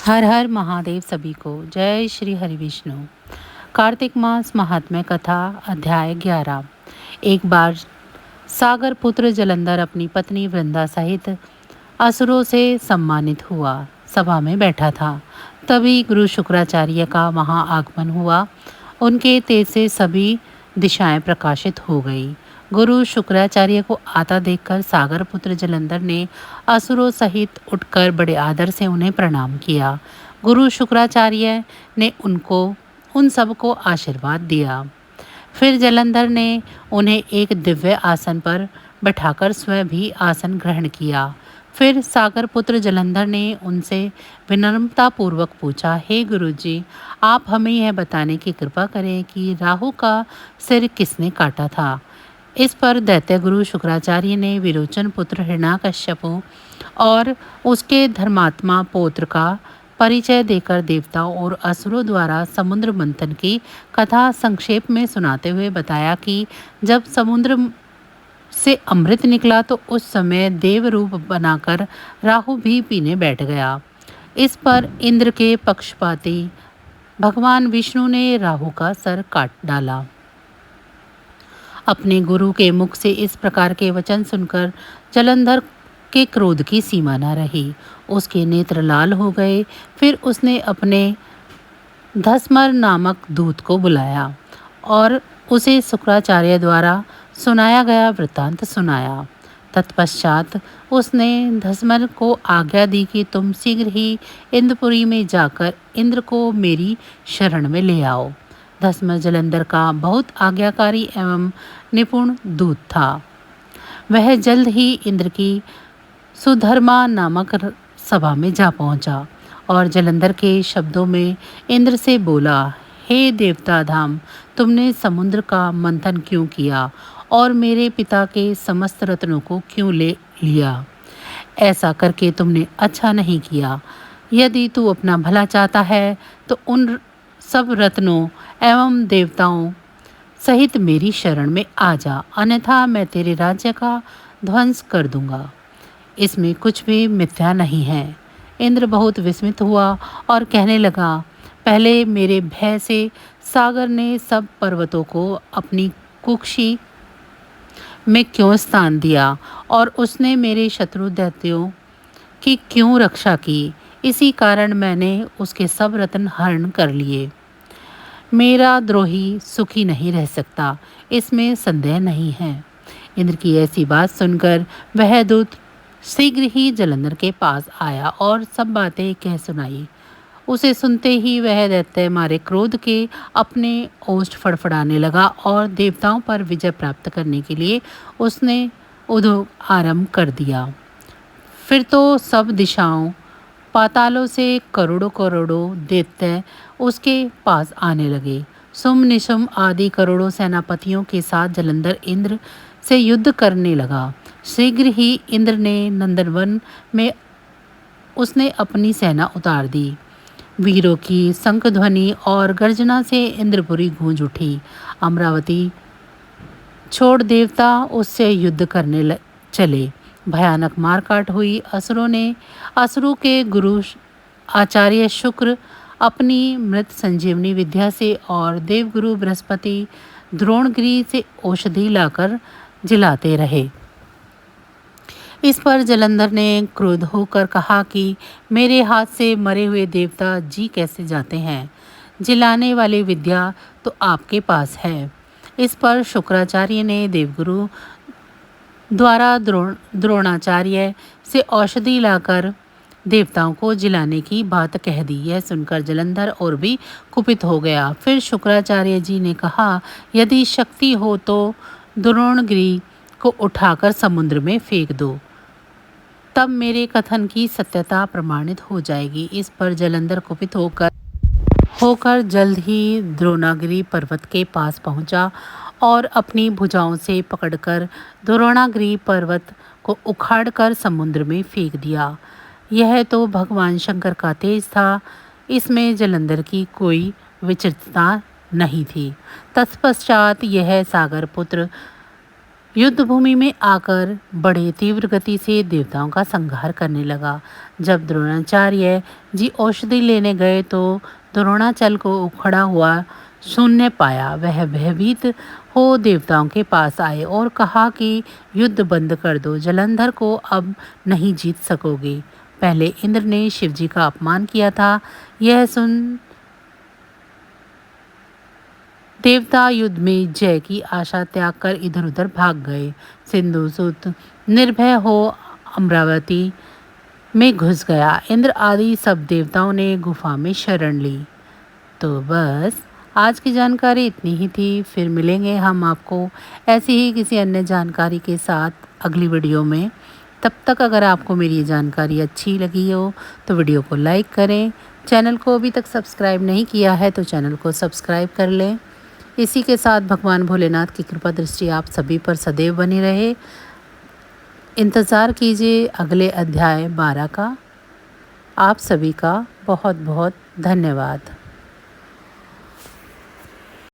हर हर महादेव सभी को जय श्री हरि विष्णु। कार्तिक मास महात्म्य कथा अध्याय 11। एक बार सागर पुत्र जलंधर अपनी पत्नी वृंदा सहित असुरों से सम्मानित हुआ सभा में बैठा था। तभी गुरु शुक्राचार्य का वहां आगमन हुआ। उनके तेज से सभी दिशाएं प्रकाशित हो गई। गुरु शुक्राचार्य को आता देखकर सागर पुत्र जलंधर ने असुरों सहित उठकर बड़े आदर से उन्हें प्रणाम किया। गुरु शुक्राचार्य ने उन सबको आशीर्वाद दिया। फिर जलंधर ने उन्हें एक दिव्य आसन पर बैठाकर स्वयं भी आसन ग्रहण किया। फिर सागर पुत्र जलंधर ने उनसे विनम्रता पूर्वक पूछा, हे गुरुजी, आप हमें यह बताने की कृपा करें कि राहु का सिर किसने काटा था। इस पर दैत्य गुरु शुक्राचार्य ने विरोचन पुत्र हिरण्याकश्यपु और उसके धर्मात्मा पौत्र का परिचय देकर देवताओं और असुरों द्वारा समुद्र मंथन की कथा संक्षेप में सुनाते हुए बताया कि जब समुद्र से अमृत निकला तो उस समय देव रूप बनाकर राहु भी पीने बैठ गया। इस पर इंद्र के पक्षपाती भगवान विष्णु ने राहु का सर काट डाला। अपने गुरु के मुख से इस प्रकार के वचन सुनकर जलंधर के क्रोध की सीमा न रही। उसके नेत्र लाल हो गए। फिर उसने अपने धस्मर नामक दूत को बुलाया और उसे शुक्राचार्य द्वारा सुनाया गया वृत्तांत सुनाया। तत्पश्चात उसने धस्मर को आज्ञा दी कि तुम शीघ्र ही इंद्रपुरी में जाकर इंद्र को मेरी शरण में ले आओ। धस्मर जलंधर का बहुत आज्ञाकारी एवं निपुण दूत था। वह जल्द ही इंद्र की सुधर्मा नामक सभा में जा पहुंचा और जलंधर के शब्दों में इंद्र से बोला, हे देवता धाम, तुमने समुद्र का मंथन क्यों किया और मेरे पिता के समस्त रत्नों को क्यों ले लिया? ऐसा करके तुमने अच्छा नहीं किया। यदि तू अपना भला चाहता है तो उन सब रत्नों एवं देवताओं सहित मेरी शरण में आ जा, अन्यथा मैं तेरे राज्य का ध्वंस कर दूंगा। इसमें कुछ भी मिथ्या नहीं है। इंद्र बहुत विस्मित हुआ और कहने लगा, पहले मेरे भय से सागर ने सब पर्वतों को अपनी कुक्षी में क्यों स्थान दिया और उसने मेरे शत्रु दैत्यों की क्यों रक्षा की? इसी कारण मैंने उसके सब रत्न हरण कर लिए। मेरा द्रोही सुखी नहीं रह सकता, इसमें संदेह नहीं है। इंद्र की ऐसी बात सुनकर वह दूत शीघ्र ही जलंधर के पास आया और सब बातें कह सुनाई। उसे सुनते ही वह दैत्य मारे क्रोध के अपने ओष्ठ फड़फड़ाने लगा और देवताओं पर विजय प्राप्त करने के लिए उसने उद्योग आरंभ कर दिया। फिर तो सब दिशाओं पातालों से करोड़ों करोड़ों दैत्य उसके पास आने लगे। सुम निशुम आदि करोड़ों सेनापतियों के साथ जलंधर इंद्र से युद्ध करने लगा। शीघ्र ही इंद्र ने नंदनवन में उसने अपनी सेना उतार दी। वीरों की शंख ध्वनि और गर्जना से इंद्रपुरी गूंज उठी। अमरावती छोड़ देवता उससे युद्ध करने चले। भयानक मारकाट हुई। असुरों के गुरु आचार्य शुक्र अपनी मृत संजीवनी विद्या से और देवगुरु बृहस्पति द्रोणगिरी से औषधि लाकर जिलाते रहे। इस पर जलंधर ने क्रुद्ध होकर कहा कि मेरे हाथ से मरे हुए देवता जी कैसे जाते हैं? जिलाने वाली विद्या तो आपके पास है। इस पर शुक्राचार्य ने देवगुरु द्वारा द्रोणाचार्य से औषधि लाकर देवताओं को जिलाने की बात कह दी। यह सुनकर जलंधर और भी कुपित हो गया। फिर शुक्राचार्य जी ने कहा, यदि शक्ति हो तो द्रोणगिरी को उठाकर समुद्र में फेंक दो, तब मेरे कथन की सत्यता प्रमाणित हो जाएगी। इस पर जलंधर कुपित होकर जल्द ही द्रोणागिरी पर्वत के पास पहुंचा और अपनी भुजाओं से पकड़कर द्रोणागिरी पर्वत को उखाड़कर समुद्र में फेंक दिया। यह तो भगवान शंकर का तेज था, इसमें जलंधर की कोई विचित्रता नहीं थी। तत्पश्चात यह सागर पुत्र युद्ध भूमि में आकर बड़े तीव्र गति से देवताओं का संहार करने लगा। जब द्रोणाचार्य जी औषधि लेने गए तो द्रोणाचल को उखड़ा हुआ शून्य पाया। वह भयभीत हो देवताओं के पास आए और कहा कि युद्ध बंद कर दो, जलंधर को अब नहीं जीत सकोगे। पहले इंद्र ने शिवजी का अपमान किया था। यह सुन देवता युद्ध में जय की आशा त्याग कर इधर उधर भाग गए। सिंधुसुत निर्भय हो अमरावती में घुस गया। इंद्र आदि सब देवताओं ने गुफा में शरण ली। तो बस आज की जानकारी इतनी ही थी। फिर मिलेंगे हम आपको ऐसी ही किसी अन्य जानकारी के साथ अगली वीडियो में। तब तक अगर आपको मेरी ये जानकारी अच्छी लगी हो तो वीडियो को लाइक करें। चैनल को अभी तक सब्सक्राइब नहीं किया है तो चैनल को सब्सक्राइब कर लें। इसी के साथ भगवान भोलेनाथ की कृपा दृष्टि आप सभी पर सदैव बनी रहे। इंतज़ार कीजिए अगले अध्याय 12 का। आप सभी का बहुत बहुत धन्यवाद।